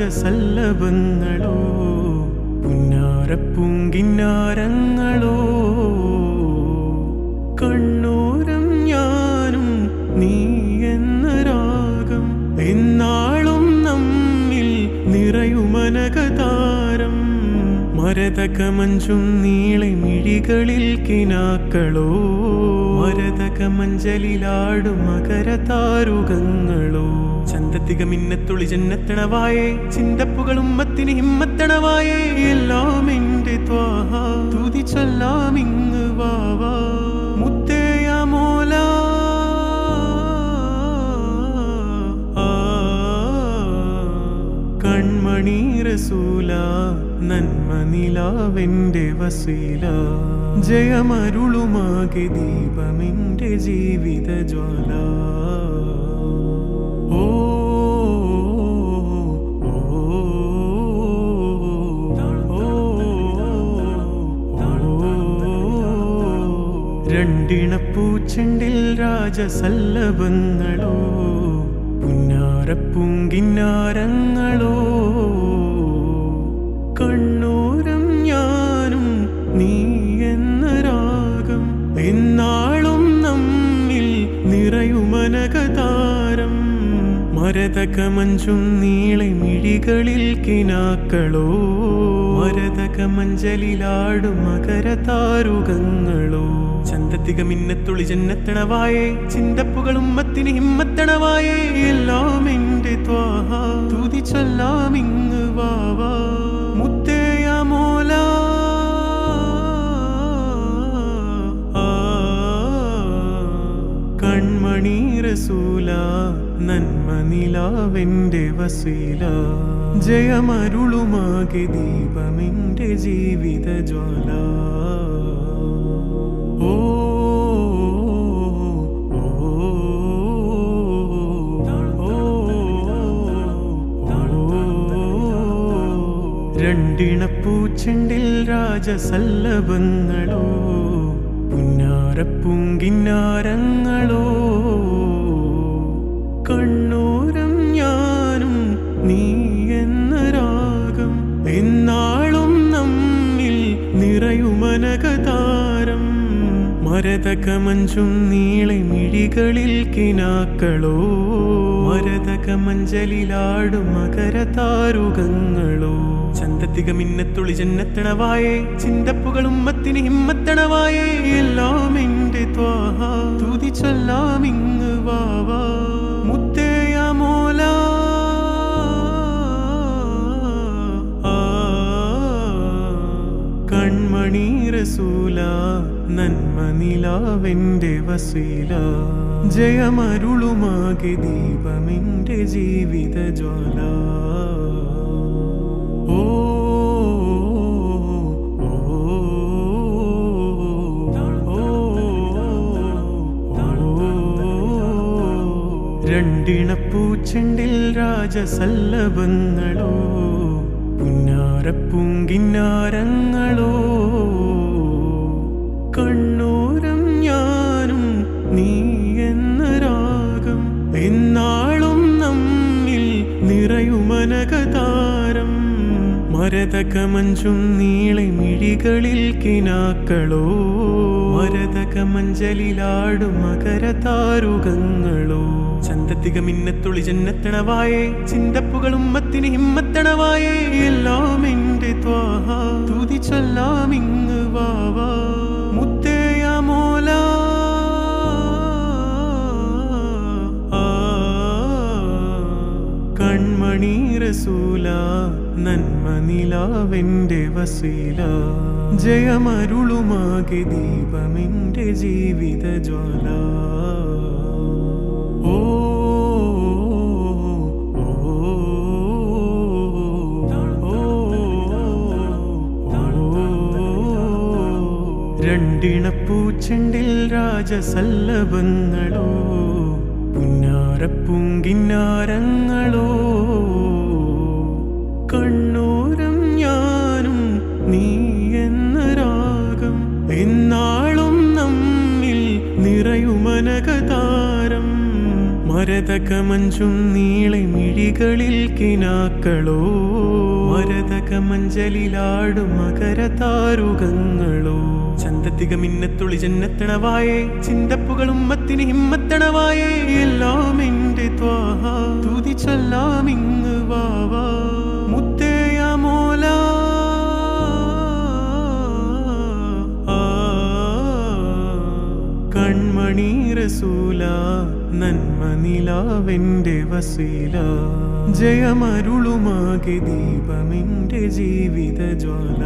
രാജസല്ലഭങ്ങളോ പുന്നാരപ്പൂങ്കിന്നാരങ്ങളോ കണ്ണോരം ഞാനും നീ എന്ന രാഗം എന്നാളും നമ്മിൽ നിറയുമനകതാരം മരതകമഞ്ചും നീളെ മിഴികളിൽ കിനാക്കളോ മരതകമഞ്ചലിലാടും മകരതാരുകങ്ങളോ ചന്തത്തിക മിന്നത്തുളി ജന്നത്തണവായേ ചിന്തപ്പുകളും മത്തിന് ഹിമ്മത്തണവായേ എല്ലാം എന്റെ ത്വാഹ തുതി ചൊല്ലാം ഇങ്ങ് വാവാ മുത്തേയ മോല കൺമണി റസൂല നന്മ നിലാവെന്റെ വസീല ജയമരുളുമാകെ ദീപമെന്റെ ജീവിത ജ്വാല ഓ രണ്ടിണപ്പൂച്ചെണ്ടിൽ രാജസല്ലഭങ്ങളോ പുന്നാരപ്പൂങ്കിന്നാരങ്ങളോ കണ്ണോരം ഞാനും നീ എന്ന രാഗം എന്നാളും നമ്മിൽ നിറയുമനകതാരം മരതകമഞ്ചും നീളെ മിഴികളിൽ കിനാക്കളോ മരതകമഞ്ചലിലാടും മകരതാരുകങ്ങളോ ചന്തത്തിക മിന്നത്തുളി ജന്നത്തണവായേ ചിന്തപ്പുകളും മത്തിന് ഹിമ്മത്തണവായേ എല്ലാം എന്റെ ത്വാഹ തുതി ചൊല്ലാം ഇങ്ങ് വാവാ മുത്തേയ മോല കൺമണി റസൂല നന്മ നിലാവെന്റെ വസീല ജയമരുളുമാകെ ദീപമെന്റെ ജീവിത ജ്വാല ഓ രണ്ടിണപ്പൂച്ചെണ്ടിൽ രാജസല്ലഭങ്ങളോ പുന്നാരപ്പൂങ്കിന്നാരങ്ങളോ കണ്ണോരം ഞാനും നീ എന്ന രാഗം എന്നാളും നമ്മിൽ നിറയുമനകതാരം മരതകമഞ്ചും നീളെ മിഴികളിൽ കിനാക്കളോ മരതകമഞ്ചലിലാടും മകരതാരുകങ്ങളോ ചന്തത്തിക മിന്നത്തുളി ജന്നത്തണവായേ ചിന്തപ്പുകളും മത്തിന് ഹിമ്മത്തണവായേ എല്ലാം എന്റെ ത്വാഹ തുതി ചൊല്ലാം ഇങ്ങ് വാവാ മുത്തേയ മോല കൺമണി റസൂല നന്മ നിലാവെന്റെ വസീല ജയമരുളുമാകെ ദീപമെന്റെ ജീവിത ജ്വാല ഓ രണ്ടിണപ്പൂച്ചെണ്ടിൽ രാജസല്ലഭങ്ങളോ പുന്നാരപ്പൂങ്കിന്നാരങ്ങളോ കണ്ണോരം ഞാനും നീ എന്ന രാഗം എന്നാളും നമ്മിൽ നിറയുമനകതാരം മരതകമഞ്ചും നീളെ മിഴികളിൽ കിനാക്കളോ മരതകമഞ്ചലിലാടും മകരതാരുകങ്ങളോ ചന്തത്തിക മിന്നത്തുളി ജന്നത്തണവായേ ചിന്തപ്പുകളും മത്തിന് ഹിമ്മത്തണവായേ എല്ലാം എന്റെ ത്വാഹ തുതി ചൊല്ലാം ഇങ്ങ് വാവാ മുത്തേയ മോല കൺമണി റസൂല നന്മ നിലാവെന്റെ വസീല ജയമരുളുമാകെ ദീപമെന്റെ ജീവിത ജ്വാല ഓ രണ്ടിണപ്പൂച്ചെണ്ടിൽ രാജസല്ലഭങ്ങളോ പുന്നാരപ്പൂങ്കിന്നാരങ്ങളോ കണ്ണോരം ഞാനും നീ എന്ന രാഗം എന്നാളും നമ്മിൽ നിറയുമനകതാരം മരത മരതകമഞ്ചും നീളെ മിഴികളിൽ കിനാക്കളോ മരതകമഞ്ചലിലാടും മകരതാരുകങ്ങളോ ചന്തത്തിക മിന്നത്തുളി ജന്നത്തണവായേ ചിന്തപ്പുകളും മത്തിന് ഹിമ്മത്തണവായേ എല്ലാം എന്റെ ത്വാഹ തുതി ചൊല്ലാം ഇങ്ങ് വാവാ മുത്തേയ മോല കൺമണി റസൂല നന്മ നിലാവെന്റെ വസീല ജയമരുളുമാകെ ദീപമെന്റെ ജീവിത ജ്വാല